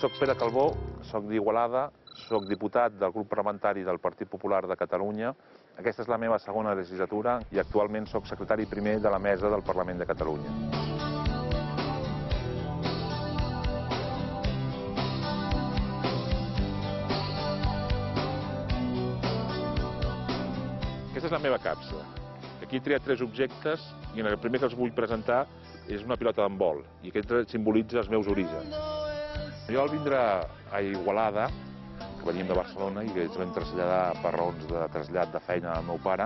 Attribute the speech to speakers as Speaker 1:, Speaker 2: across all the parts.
Speaker 1: Soc Pere Calbó, soc d'Igualada, soc diputat del grup parlamentari del Partit Popular de Catalunya. Aquesta és la meva segona legislatura i actualment soc secretari primer de la mesa del Parlament de Catalunya. Aquesta és la meva capsa. Aquí he triat 3 objectes i el primer que els vull presentar és una pilota d'handbol i aquest simbolitza els meus orígens. Jo al vindre a Igualada, que veníem de Barcelona i que ens vam traslladar per raons de trasllat de feina al meu pare,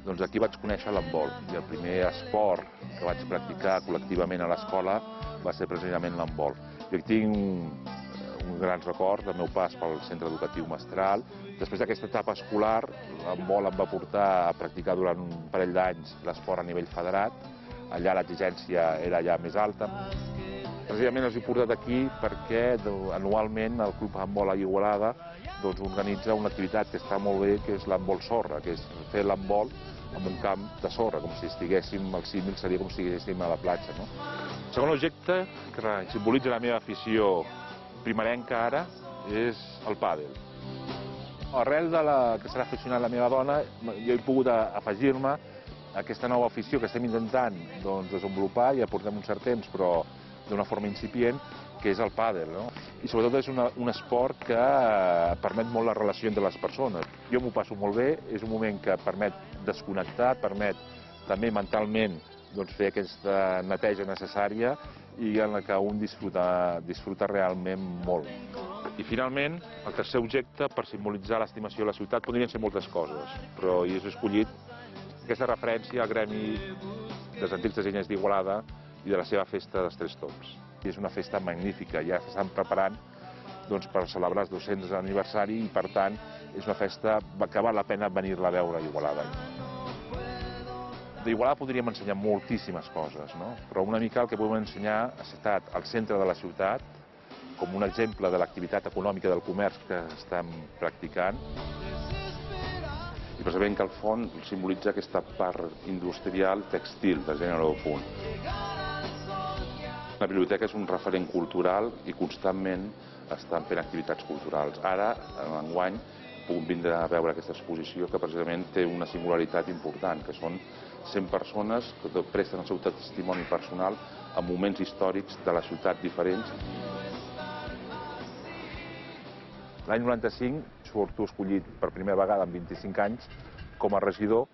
Speaker 1: doncs aquí vaig conèixer l'handbol. I el primer esport que vaig practicar col·lectivament a l'escola va ser precisament l'handbol. Jo tinc un gran record del meu pas pel centre educatiu Mestral. Després d'aquesta etapa escolar, l'handbol em va portar a practicar durant un parell d'anys l'esport a nivell federat. Allà l'exigència era ja més alta. Precisament els he portat aquí perquè anualment el Club Handbol a Igualada organitza una activitat que està molt bé, que és l'handbol sorra, que és fer l'handbol en un camp de sorra, com si estiguéssim, el símil seria com si estiguéssim a la platja. El segon objecte que simbolitza la meva afició primerenca ara és el pàdel. Arrel de que serà aficionat la meva dona, jo he pogut afegir-me a aquesta nova afició que estem intentant desenvolupar, ja portem un cert temps, però d'una forma incipient, que és el pàdel. I sobretot és un esport que permet molt la relació entre les persones. Jo m'ho passo molt bé, és un moment que permet desconnectar, permet també mentalment fer aquesta neteja necessària i en la que un disfruta realment molt. I finalment, el tercer objecte, per simbolitzar l'estimació de la ciutat, podrien ser moltes coses, però he escollit aquesta referència al gremi dels antics dissenyers d'Igualada i de la seva festa dels Tres Tombs. És una festa magnífica, ja s'estan preparant per celebrar el 200 aniversari i, per tant, és una festa que val la pena venir-la a veure a Igualada. D'Igualada podríem ensenyar moltíssimes coses, però una mica el que podem ensenyar ha estat al centre de la ciutat, com un exemple de l'activitat econòmica del comerç que estem practicant. I precisament que el fons simbolitza aquesta part industrial textil de Gènere Punt. La biblioteca és un referent cultural i constantment estan fent activitats culturals. Ara, enguany, puc vindre a veure aquesta exposició que precisament té una singularitat important, que són 100 persones que presten el seu testimoni personal en moments històrics de la ciutat diferents. L'any 95 surto escollit per primera vegada en 25 anys com a regidor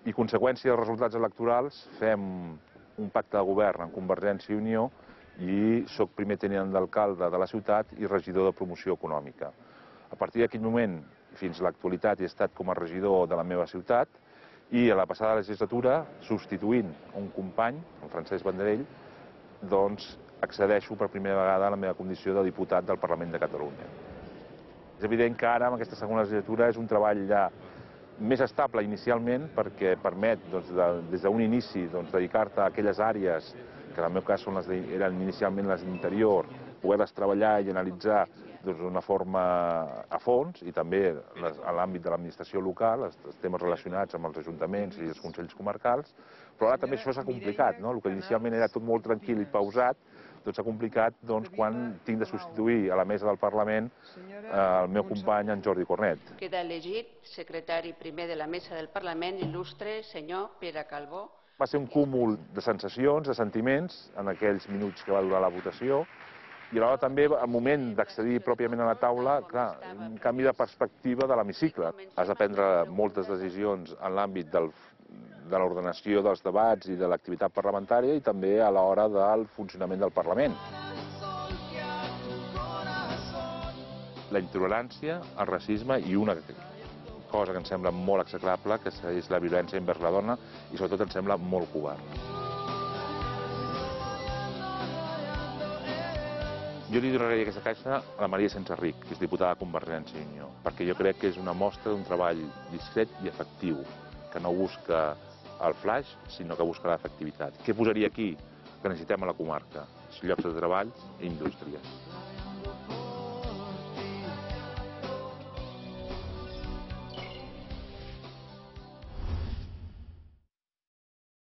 Speaker 1: i, conseqüència dels resultats electorals, fem un pacte de govern amb Convergència i Unió i soc primer tinent d'alcalde de la ciutat i regidor de promoció econòmica. A partir d'aquell moment, fins a l'actualitat, he estat com a regidor de la meva ciutat i a la passada legislatura, substituint un company, el Francesc Vendrell, accedeixo per primera vegada a la meva condició de diputat del Parlament de Catalunya. És evident que ara, amb aquesta segona legislatura, és un treball ja més estable inicialment perquè permet, des d'un inici, dedicar-te a aquelles àrees que en el meu cas eren inicialment les d'interior, poder-les treballar i analitzar d'una forma a fons i també a l'àmbit de l'administració local, els temes relacionats amb els ajuntaments i els consells comarcals, però ara també això s'ha complicat. El que inicialment era tot molt tranquil i pausat, s'ha complicat quan tinc de substituir a la mesa del Parlament el meu company, en Jordi Cornet.
Speaker 2: Queda elegit secretari primer de la mesa del Parlament, il·lustre senyor Pere Calbó.
Speaker 1: Va ser un cúmul de sensacions, de sentiments, en aquells minuts que va durar la votació, i alhora també al moment d'accedir pròpiament a la taula, clar, un canvi de perspectiva de l'hemicicle. Has de prendre moltes decisions en l'àmbit de l'ordenació dels debats i de l'activitat parlamentària i també a l'hora del funcionament del Parlament. La intolerància, el racisme i una cosa que em sembla molt execrable, que és la violència envers la dona i sobretot em sembla molt covard. Jo li donaré aquesta caixa a la Maria Senserrich, que és diputada de Convergència i Unió, perquè jo crec que és una mostra d'un treball discret i efectiu, que no busca el flaix, sinó que busca l'efectivitat. Què posaria aquí que necessitem a la comarca? Llocs de treball i indústries.